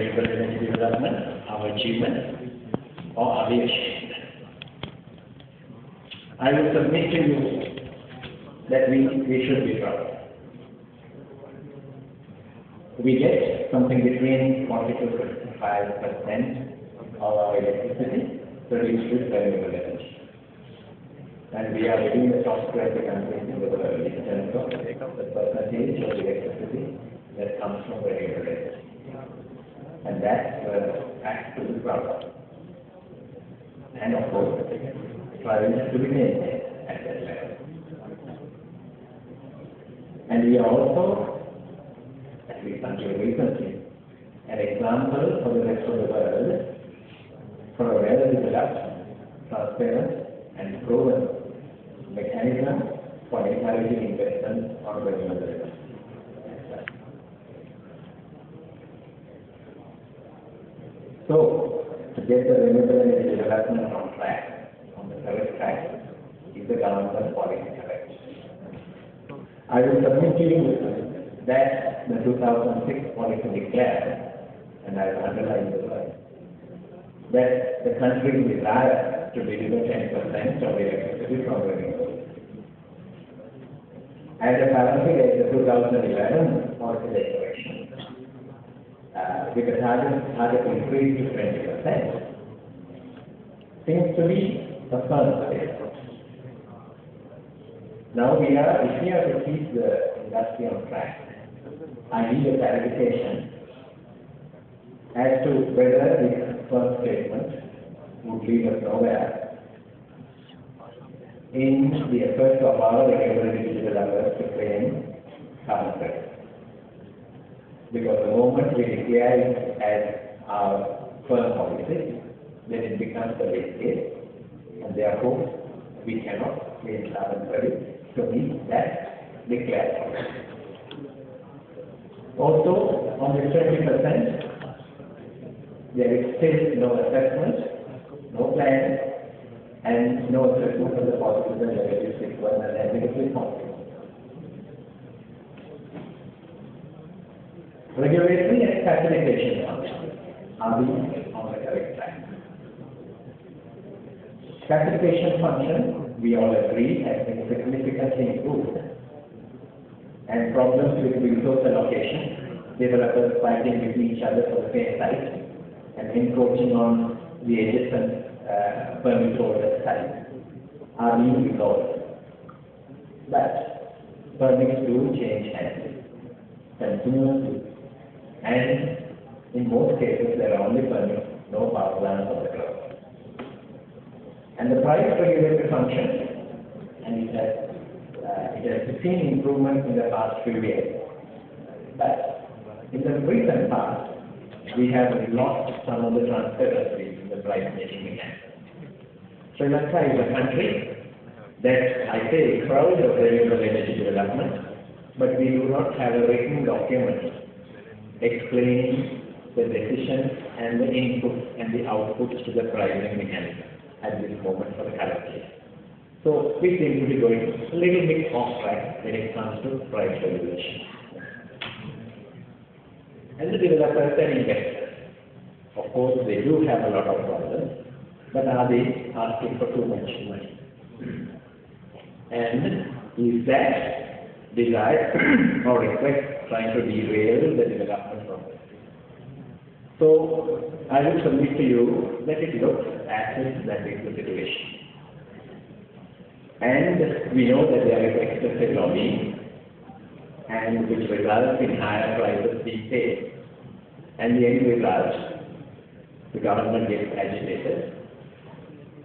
renewable energy development, our achievement, or are we ashamed? I will submit to you that we should be proud. We get something between 40 to 55% of our electricity produced with renewable energy. And we are within the top 20 countries in the world in terms of the percentage of electricity that comes from renewable energy. And that's a fact to be proud of. And of course, priority to be maintained at that level. And we are also, at least until recently, an example for the rest of the world for a well-developed, transparent, and proven mechanism for encouraging investment on renewable energy. So, to get the renewable energy development on track, on the correct track, is the government policy correct? I will submit to you that the 2006 policy declared, and I will underline the word, that the country's desire to deliver 10% of electricity from renewables. And apparently there is a 2011 policy declaration with a target increase to 20%. Seems to be a firm step. Now if we are to keep the industry on track, I need a clarification as to whether this first statement would lead us nowhere in the efforts of our renewable energy developers to claim carbon credits. Because the moment we declare it as our firm policy, then it becomes a base case, and therefore we cannot claim carbon credits to meet that declared policy. Also, on the 20%, there is still no assessment, no plan, and no assessment of the positives and negatives which one and negatively possible. Regulatory and facilitation functions are we on the correct track? Facilitation function, we all agree, has been significantly improved, and problems with resource allocation, developers fighting with each other for the same site, and encroaching on the adjacent permit holder site are being resolved. But permits do change hands continuously, and in most cases there are only permits, no power plants on the ground. And the price regulatory function, and it has seen improvements in the past few years. But in the recent past, we have lost some of the transparency in the price making mechanism. Sri Lanka is a country that I say is proud of renewable energy development, but we do not have a written document explaining the decisions and the inputs and the outputs to the pricing mechanism at this moment for the current year. So we seem to be going a little bit off track when it comes to price regulation. And the developers and investors, of course, they do have a lot of problems, but are they asking for too much money? And is that desire or request trying to derail the development process? So I will submit to you that it looks as if that is the situation. And we know that there is excessive lobbying, and which results in higher prices being paid. And the end result, the government gets agitated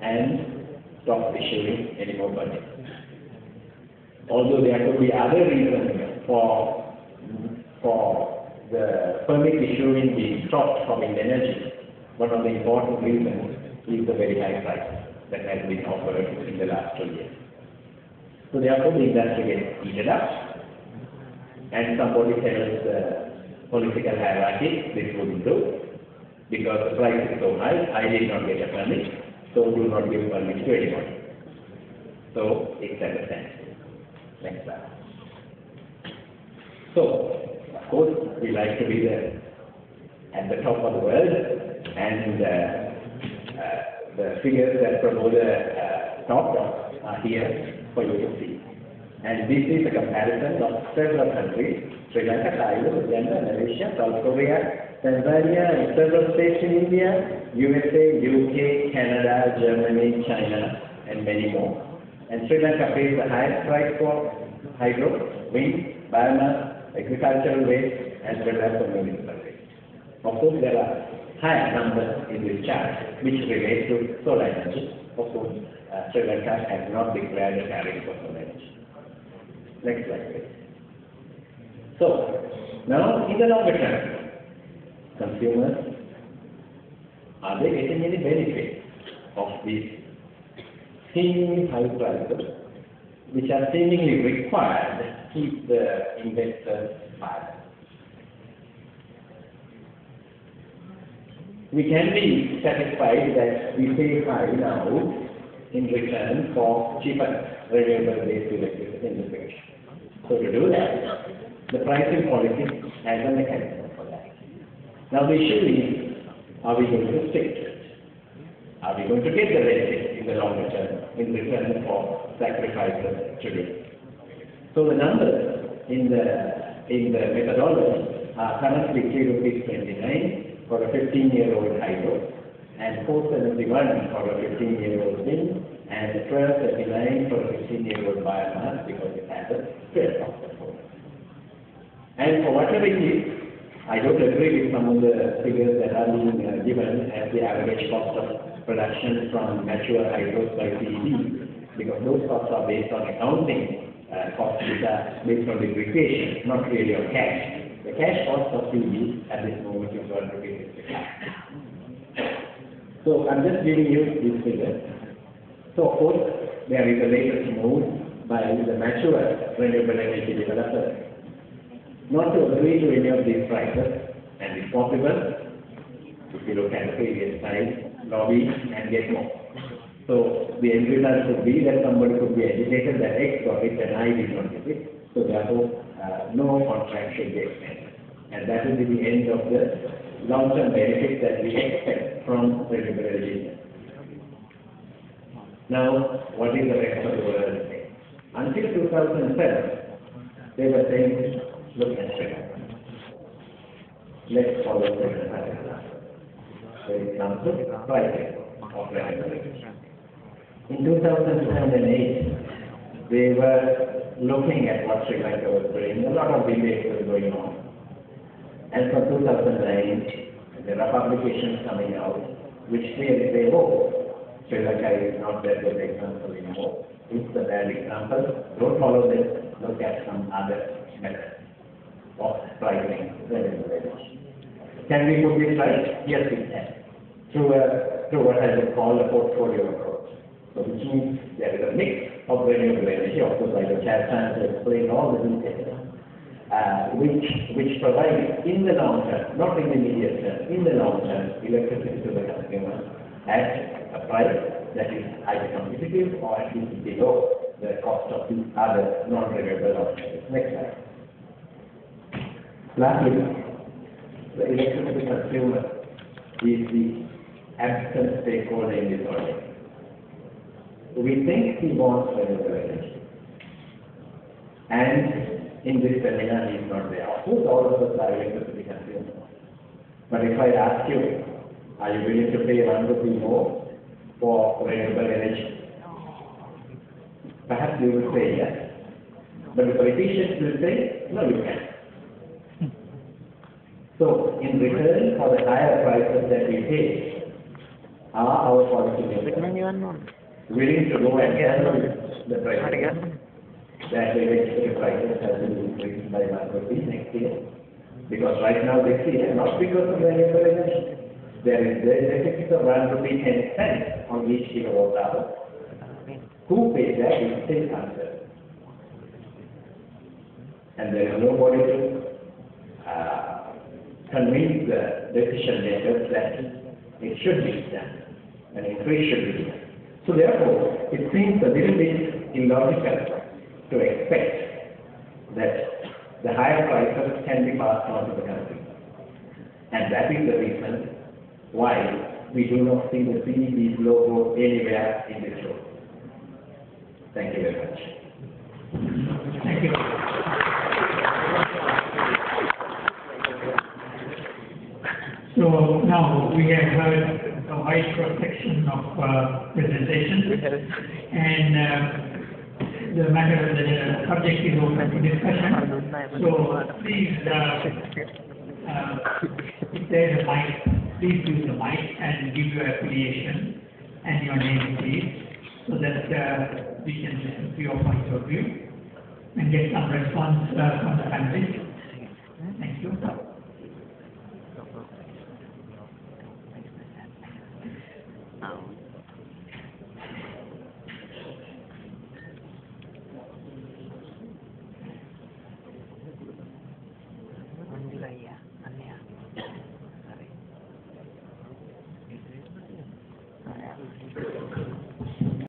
and stops issuing any more money. Although there could be other reasons for the permit issuing being stopped from wind energy, one of the important reasons is the very high price that has been offered in the last 2 years. So therefore the industry gets heated up, and somebody tells the political hierarchy this wouldn't do because the price is so high, I did not get a permit, so do not give permit to anyone. So it's at a standstill. Next slide. So, of course, we like to be the at the top of the world, and the figures that promoter talked of are here for you to see. And this is a comparison of several countries: Sri Lanka, Thailand, Uganda, Malaysia, South Korea, Tanzania, and several states in India, USA, UK, Canada, Germany, China, and many more. And Sri Lanka pays the highest price for hydro, wind, biomass, agricultural waste, as well as for municipal waste. Of course, there are higher numbers in this chart which relate to solar energy. Of course, Sri Lanka has not declared a tariff for solar energy. Next slide, please. So, now in the longer term, consumers, are they getting any benefit of these seemingly high prices, which are seemingly required to keep the investors balanced? We can be satisfied that we pay high now in return for cheaper renewable-based electricity in the future. So to do that, the pricing policy has a mechanism for that. Now the issue is, are we going to stick to it? Are we going to get the benefit in the longer term in return for sacrifices today? So the numbers in the methodology are currently ₹3.29 for a 15-year-old hydro, and 471 for a 15-year-old wind, and 1239 for a 15-year-old biomass, because it has a 12-cost component. And for whatever it is, I don't agree with some of the figures that are being given as the average cost of production from mature hydros by CED, because those costs are based on accounting costs which are based on depreciation, not really on cash. The cash cost of CED at this moment is ₹1.65. So I'm just giving you these figures. So of course, there is a latest move by the mature renewable energy developers not to agree to any of these prices, and if possible, if you look at the previous slide, lobby and get more. So the end result could be that somebody could be agitated that X got it and I did not get it. So therefore, no contract should be extended. And that will be the end of the long-term benefits that we expect from renewable energy. Now, what is the rest of the world saying? Until 2007, they were saying, look at Sri Lanka. Let's follow Sri Lanka. For example, pricing of renewable energy. In 2008, they were looking at what Sri Lanka was doing. A lot of debate was going on. And from 2009, there are publications coming out which clearly say, oh, Sri Lanka is not that good example anymore. It's a bad example. Don't follow this. Look at some other methods of pricing renewable energy. Can we put this right? Yes, we can. Through what I would call a portfolio approach. So which means there is a mix of renewable energy, of course I don't have time to explain all the details, which provides in the long term, not in the immediate term, in the long term, electricity to the consumer at a price that is either competitive or at least below the cost of the other non-renewable alternatives. Next slide. Lastly, the electricity consumer is the absent stakeholder in this project. We think he wants renewable energy, and in this seminar he is not there. Of course, all of us are electricity consumers. But if I ask you, are you willing to pay ₹1 more for renewable energy? Perhaps you will say yes. But the politicians will say, no, you can't. So, in return for the higher prices that we pay, are our policymakers willing to go and tell the prices that the electricity prices have been increased by ₹1 next year? Because right now they see it, not because of renewable energy. There is a deficit of ₹1.10 on each kilowatt hour. Who pays that is still uncertain. And there is nobody to convince the decision makers that it should be done, an increase should be done. So therefore, it seems a little bit illogical to expect that the higher prices can be passed on to the consumer. And that is the reason why we do not see the CEP's logo anywhere in this show. Thank you very much. Thank you. So now we have heard a wide cross-section of presentations, and the matter, the subject is open for discussion. So please, if there is a mic, please use the mic and give your affiliation and your name, please, so that we can listen to your point of view and get some response from the panelists. Thank you.